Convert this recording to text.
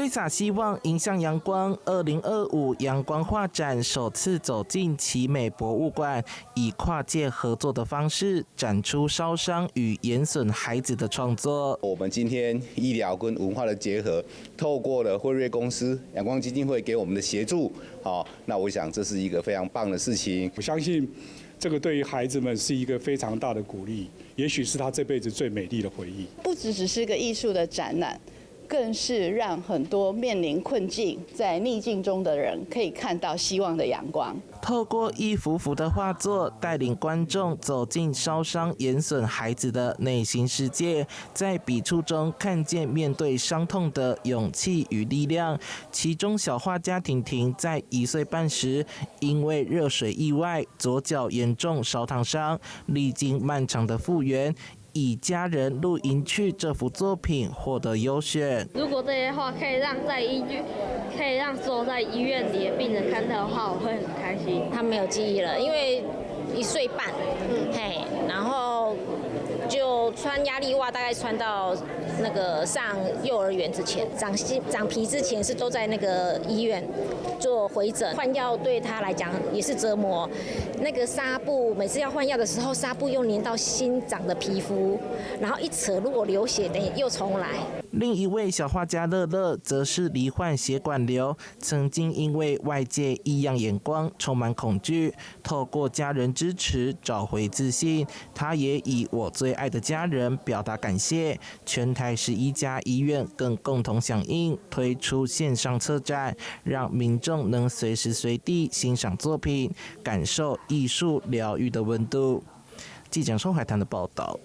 揮灑希望，迎向陽光2025陽光畫展首次走進奇美博物館，以跨界合作的方式展出燒傷與延損孩子的創作。我們今天醫療跟文化的結合，透過了輝瑞公司、陽光基金會給我們的協助，那我想這是一個非常棒的事情。我相信這個對於孩子們是一個非常大的鼓勵，也許是他這輩子最美麗的回憶。不只是個藝術的展覽，更是讓很多面臨困境、在逆境中的人可以看到希望的陽光。透過一幅幅的畫作，帶領觀眾走進燒傷延損孩子的內心世界，在筆觸中看見面對傷痛的勇氣與力量。其中小畫家婷婷在1歲半時，因為熱水意外，左腳嚴重燒燙傷，歷經漫長的復原，以家人露營去這幅作品獲得優選。如果這些畫可以讓所有在醫院裡的病人看到的話，我會很開心。他沒有記憶了，因為1歲半，然後就穿壓力襪，大概穿到那個上幼兒園之前，長皮之前是都在那個醫院做回诊換藥，對他來講也是折磨。那個紗布每次要換藥的時候，紗布又粘到新長的皮膚，然後一扯，如果流血，等於又重來。另一位小畫家樂樂則是罹患血管瘤，曾經因為外界異樣眼光充滿恐懼，透過家人支持找回自信。他也以我最愛的家人表達感謝。全台11家醫院更共同響應，推出線上策展，讓民眾能隨時隨地欣賞作品，感受藝術療癒的溫度。記者宋海棠的報道。